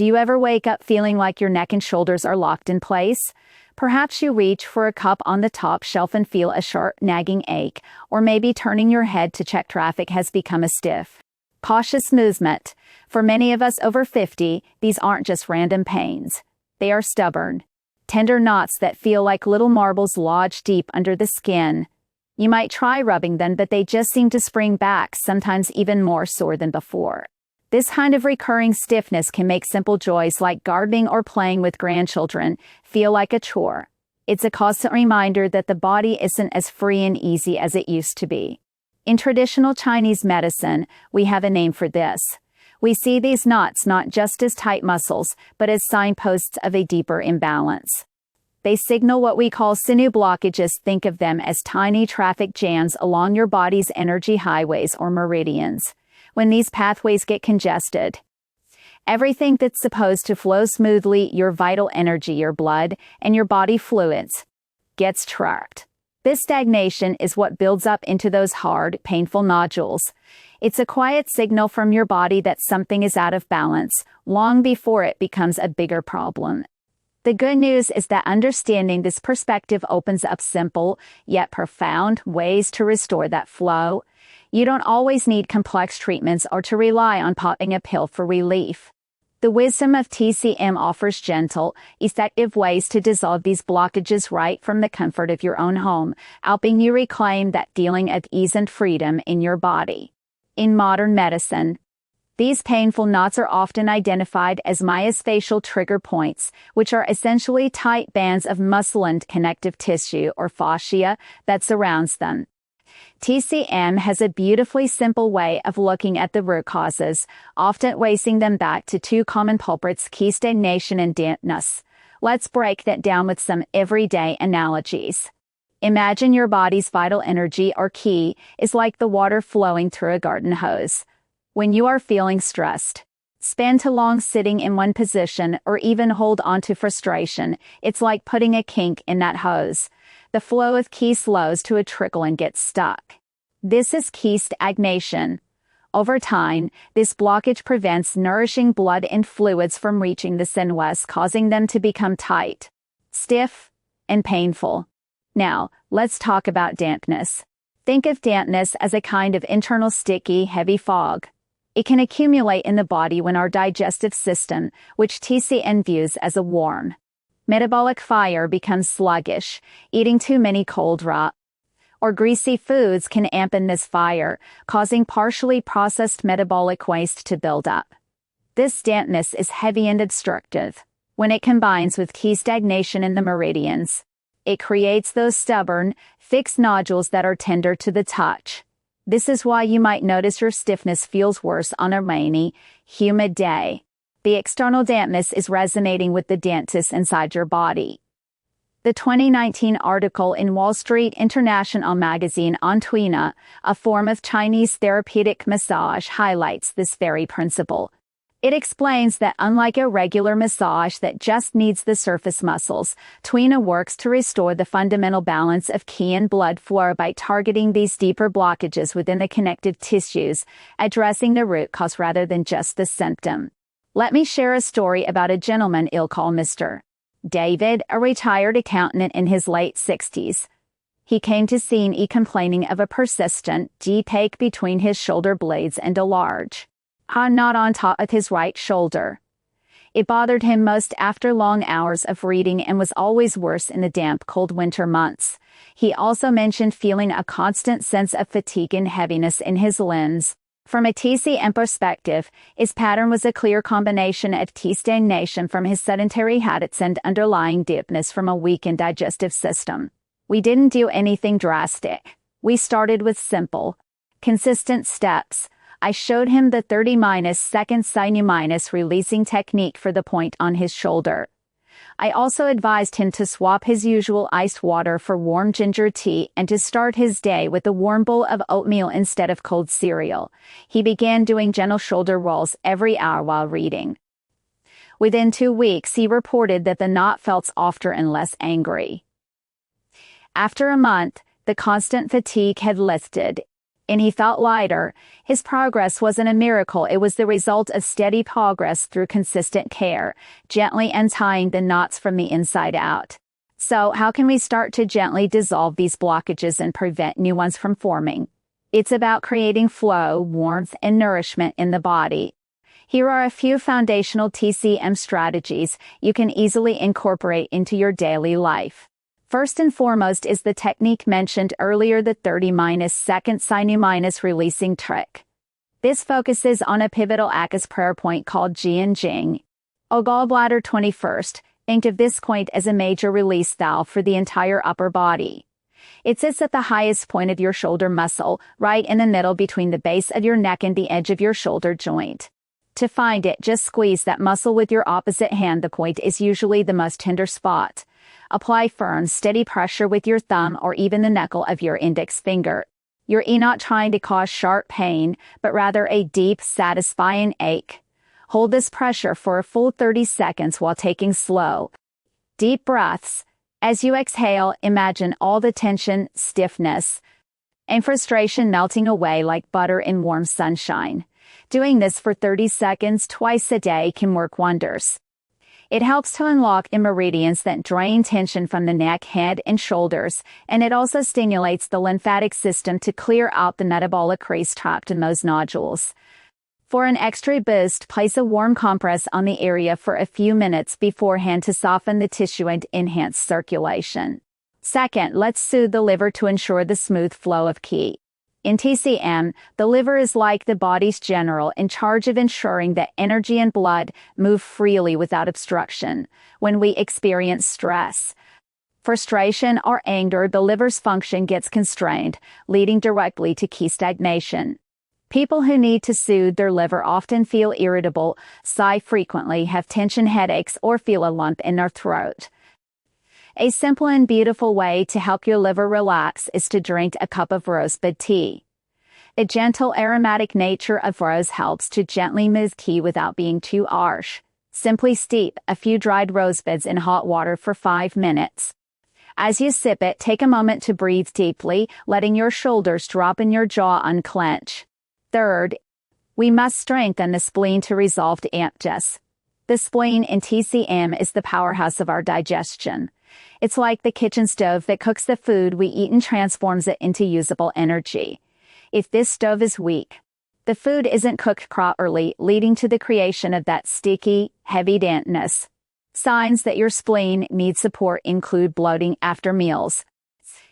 Do you ever wake up feeling like your neck and shoulders are locked in place? Perhaps you reach for a cup on the top shelf and feel a sharp, nagging ache, or maybe turning your head to check traffic has become a stiff, cautious movement. For many of us over 50, these aren't just random pains. They are stubborn, tender knots that feel like little marbles lodged deep under the skin. You might try rubbing them, but they just seem to spring back, sometimes even more sore than before. This kind of recurring stiffness can make simple joys like gardening or playing with grandchildren feel like a chore. It's a constant reminder that the body isn't as free and easy as it used to be. In traditional Chinese medicine, we have a name for this. We see these knots not just as tight muscles, but as signposts of a deeper imbalance. They signal what we call sinew blockages. Think of them as tiny traffic jams along your body's energy highways or meridians. When these pathways get congested, everything that's supposed to flow smoothly, your vital energy, your blood, and your body fluids, gets trapped. This stagnation is what builds up into those hard, painful nodules. It's a quiet signal from your body that something is out of balance, long before it becomes a bigger problem. The good news is that understanding this perspective opens up simple, yet profound, ways to restore that flow. You don't always need complex treatments or to rely on popping a pill for relief. The wisdom of TCM offers gentle, effective ways to dissolve these blockages right from the comfort of your own home, helping you reclaim that feeling of ease and freedom in your body. In modern medicine, these painful knots are often identified as myofascial trigger points, which are essentially tight bands of muscle and connective tissue or fascia that surrounds them. TCM has a beautifully simple way of looking at the root causes, often tracing them back to two common culprits: key stagnation and dampness. Let's break that down with some everyday analogies. Imagine your body's vital energy or ki is like the water flowing through a garden hose. When you are feeling stressed, spend too long sitting in one position, or even hold on to frustration, it's like putting a kink in that hose. The flow of ki slows to a trickle and gets stuck. This is key stagnation. Over time, this blockage prevents nourishing blood and fluids from reaching the sinews, causing them to become tight, stiff, and painful. Now, let's talk about dampness. Think of dampness as a kind of internal sticky, heavy fog. It can accumulate in the body when our digestive system, which TCM views as a warm, metabolic fire, becomes sluggish. Eating too many cold, raw, or greasy foods can dampen this fire, causing partially processed metabolic waste to build up. This dampness is heavy and obstructive. When it combines with key stagnation in the meridians, it creates those stubborn, fixed nodules that are tender to the touch. This is why you might notice your stiffness feels worse on a rainy, humid day. The external dampness is resonating with the dampness inside your body. The 2019 article in Wall Street International magazine on Tuina, a form of Chinese therapeutic massage, highlights this very principle. It explains that unlike a regular massage that just needs the surface muscles, Tuina works to restore the fundamental balance of ki and blood flow by targeting these deeper blockages within the connective tissues, addressing the root cause rather than just the symptom. Let me share a story about a gentleman I'll call Mr. David, a retired accountant in his late 60s. He came to see me complaining of a persistent, deep ache between his shoulder blades and a large knot on top of his right shoulder. It bothered him most after long hours of reading and was always worse in the damp, cold winter months. He also mentioned feeling a constant sense of fatigue and heaviness in his limbs. From a TCM perspective, his pattern was a clear combination of key stagnation from his sedentary habits and underlying dampness from a weakened digestive system. We didn't do anything drastic. We started with simple, consistent steps. I showed him the 30-second sinew-releasing technique for the point on his shoulder. I also advised him to swap his usual iced water for warm ginger tea and to start his day with a warm bowl of oatmeal instead of cold cereal. He began doing gentle shoulder rolls every hour while reading. Within 2 weeks, he reported that the knot felt softer and less angry. After a month, the constant fatigue had lifted. and he felt lighter. His progress wasn't a miracle, it was the result of steady progress through consistent care, gently untying the knots from the inside out. So, how can we start to gently dissolve these blockages and prevent new ones from forming? It's about creating flow, warmth, and nourishment in the body. Here are a few foundational TCM strategies you can easily incorporate into your daily life. First and foremost is the technique mentioned earlier, the 30-second sinew-releasing trick. This focuses on a pivotal ACAS prayer point called Jian Jing. O gallbladder 21st, think of this point as a major release valve for the entire upper body. It sits at the highest point of your shoulder muscle, right in the middle between the base of your neck and the edge of your shoulder joint. To find it, just squeeze that muscle with your opposite hand. The point is usually the most tender spot. Apply firm, steady pressure with your thumb or even the knuckle of your index finger. You're not trying to cause sharp pain, but rather a deep, satisfying ache. Hold this pressure for a full 30 seconds while taking slow, deep breaths. As you exhale, imagine all the tension, stiffness, and frustration melting away like butter in warm sunshine. Doing this for 30 seconds twice a day can work wonders. It helps to unlock the meridians that drain tension from the neck, head, and shoulders, and it also stimulates the lymphatic system to clear out the metabolic grease trapped in those nodules. For an extra boost, place a warm compress on the area for a few minutes beforehand to soften the tissue and enhance circulation. Second, let's soothe the liver to ensure the smooth flow of qi. In TCM, the liver is like the body's general in charge of ensuring that energy and blood move freely without obstruction. When we experience stress, frustration, or anger, the liver's function gets constrained, leading directly to qi stagnation. People who need to soothe their liver often feel irritable, sigh frequently, have tension headaches, or feel a lump in their throat. A simple and beautiful way to help your liver relax is to drink a cup of rosebud tea. The gentle aromatic nature of rose helps to gently move qi without being too harsh. Simply steep a few dried rosebuds in hot water for 5 minutes. As you sip it, take a moment to breathe deeply, letting your shoulders drop and your jaw unclench. Third, we must strengthen the spleen to resolve the emptiness. The spleen in TCM is the powerhouse of our digestion. It's like the kitchen stove that cooks the food we eat and transforms it into usable energy. If this stove is weak, the food isn't cooked properly, leading to the creation of that sticky, heavy dampness. Signs that your spleen needs support include bloating after meals,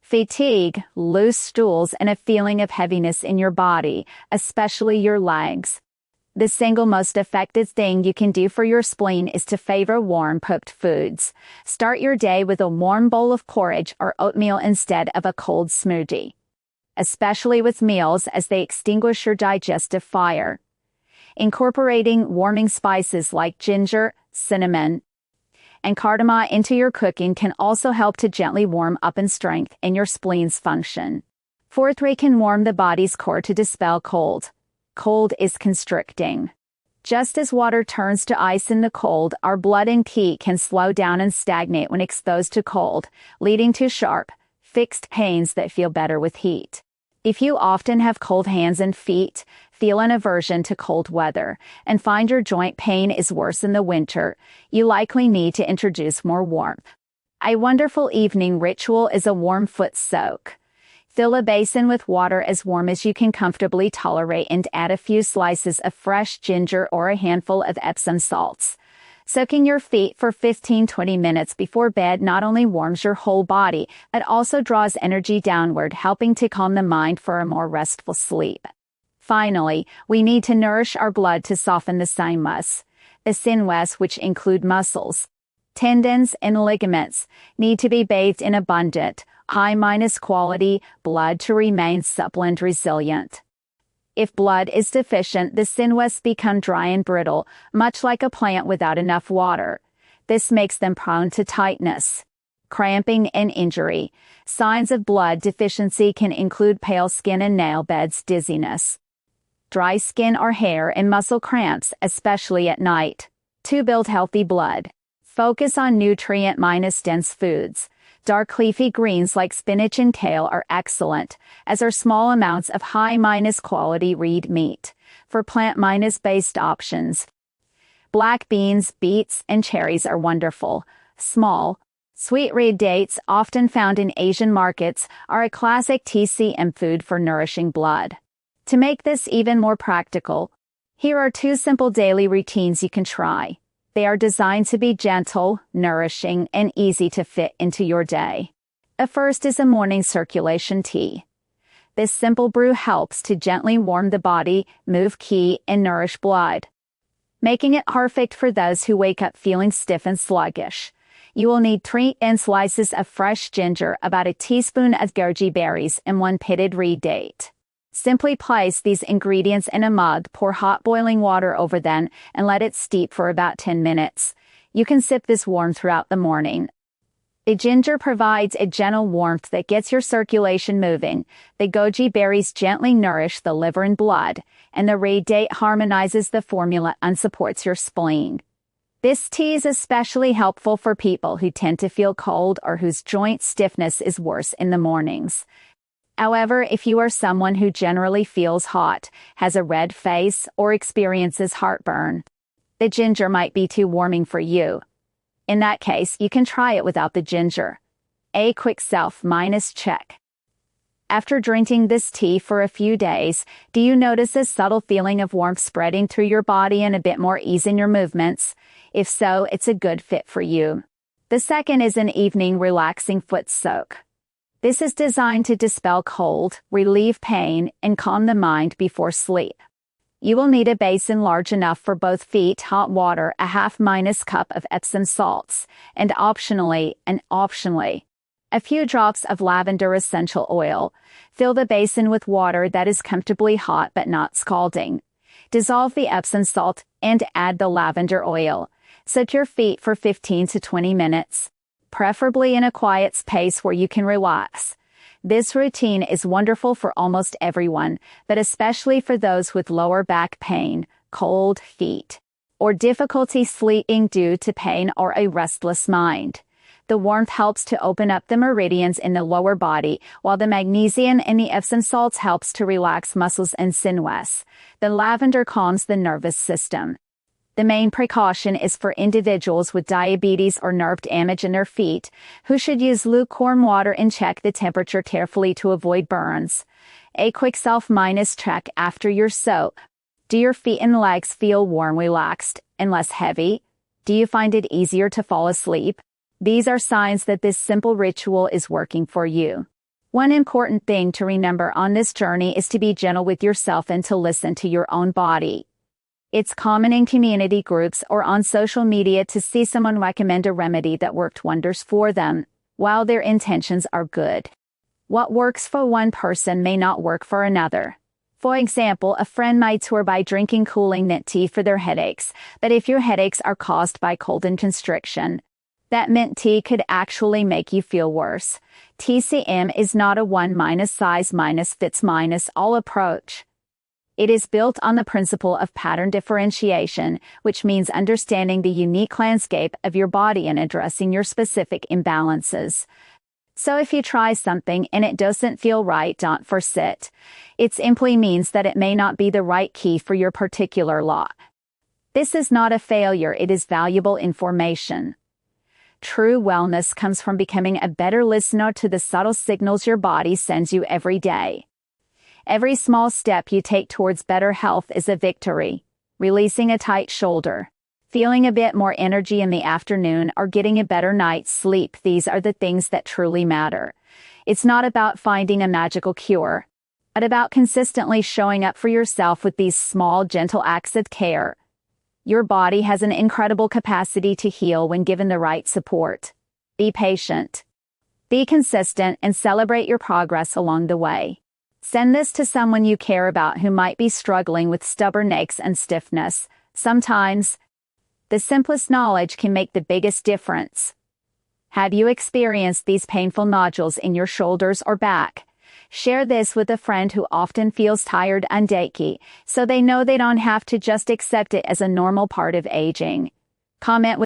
fatigue, loose stools, and a feeling of heaviness in your body, especially your legs. The single most effective thing you can do for your spleen is to favor warm cooked foods. Start your day with a warm bowl of porridge or oatmeal instead of a cold smoothie, especially with meals, as they extinguish your digestive fire. Incorporating warming spices like ginger, cinnamon, and cardamom into your cooking can also help to gently warm up and strengthen your spleen's function. Fourth, we can warm the body's core to dispel cold. Cold is constricting. Just as water turns to ice in the cold, our blood and qi can slow down and stagnate when exposed to cold, leading to sharp, fixed pains that feel better with heat. If you often have cold hands and feet, feel an aversion to cold weather, and find your joint pain is worse in the winter, you likely need to introduce more warmth. A wonderful evening ritual is a warm foot soak. Fill a basin with water as warm as you can comfortably tolerate and add a few slices of fresh ginger or a handful of Epsom salts. Soaking your feet for 15-20 minutes before bed not only warms your whole body, but also draws energy downward, helping to calm the mind for a more restful sleep. Finally, we need to nourish our blood to soften the sinews. The sinews, which include muscles, tendons, and ligaments, need to be bathed in abundant, high-quality blood to remain supple and resilient. If blood is deficient, the sinews become dry and brittle, much like a plant without enough water. This makes them prone to tightness, cramping, and injury. Signs of blood deficiency can include pale skin and nail beds, dizziness, dry skin or hair, and muscle cramps, especially at night. To build healthy blood, focus on nutrient-dense foods. Dark leafy greens like spinach and kale are excellent, as are small amounts of high-quality red meat. For plant-based options, black beans, beets, and cherries are wonderful. Small, sweet red dates, often found in Asian markets, are a classic TCM food for nourishing blood. To make this even more practical, here are 2 simple daily routines you can try. They are designed to be gentle, nourishing, and easy to fit into your day. The first is a morning circulation tea. This simple brew helps to gently warm the body, move qi, and nourish blood, making it perfect for those who wake up feeling stiff and sluggish. You will need 3 slices of fresh ginger, about a teaspoon of goji berries, and 1 pitted red date. Simply place these ingredients in a mug, pour hot boiling water over them, and let it steep for about 10 minutes. You can sip this warm throughout the morning. The ginger provides a gentle warmth that gets your circulation moving. The goji berries gently nourish the liver and blood, and the red date harmonizes the formula and supports your spleen. This tea is especially helpful for people who tend to feel cold or whose joint stiffness is worse in the mornings. However, if you are someone who generally feels hot, has a red face, or experiences heartburn, the ginger might be too warming for you. In that case, you can try it without the ginger. A quick self-check. After drinking this tea for a few days, do you notice a subtle feeling of warmth spreading through your body and a bit more ease in your movements? If so, it's a good fit for you. The second is an evening relaxing foot soak. This is designed to dispel cold, relieve pain, and calm the mind before sleep. You will need a basin large enough for both feet, hot water, a half- cup of Epsom salts, and optionally, a few drops of lavender essential oil. Fill the basin with water that is comfortably hot but not scalding. Dissolve the Epsom salt and add the lavender oil. Soak your feet for 15 to 20 minutes. Preferably in a quiet space where you can relax. This routine is wonderful for almost everyone, but especially for those with lower back pain, cold feet, or difficulty sleeping due to pain or a restless mind. The warmth helps to open up the meridians in the lower body, while the magnesium in the Epsom salts helps to relax muscles and sinews. The lavender calms the nervous system. The main precaution is for individuals with diabetes or nerve damage in their feet, who should use lukewarm water and check the temperature carefully to avoid burns. A quick self-check after your soak. Do your feet and legs feel warm, relaxed, and less heavy? Do you find it easier to fall asleep? These are signs that this simple ritual is working for you. One important thing to remember on this journey is to be gentle with yourself and to listen to your own body. It's common in community groups or on social media to see someone recommend a remedy that worked wonders for them, while their intentions are good. What works for one person may not work for another. For example, a friend might swear by drinking cooling mint tea for their headaches, but if your headaches are caused by cold and constriction, that mint tea could actually make you feel worse. TCM is not a one-size-fits-all approach. It is built on the principle of pattern differentiation, which means understanding the unique landscape of your body and addressing your specific imbalances. So if you try something and it doesn't feel right, don't force it. It simply means that it may not be the right key for your particular lot. This is not a failure, it is valuable information. True wellness comes from becoming a better listener to the subtle signals your body sends you every day. Every small step you take towards better health is a victory. Releasing a tight shoulder, feeling a bit more energy in the afternoon, or getting a better night's sleep, these are the things that truly matter. It's not about finding a magical cure, but about consistently showing up for yourself with these small, gentle acts of care. Your body has an incredible capacity to heal when given the right support. Be patient. Be consistent and celebrate your progress along the way. Send this to someone you care about who might be struggling with stubborn aches and stiffness. Sometimes, the simplest knowledge can make the biggest difference. Have you experienced these painful nodules in your shoulders or back? Share this with a friend who often feels tired and achy, so they know they don't have to just accept it as a normal part of aging. Comment with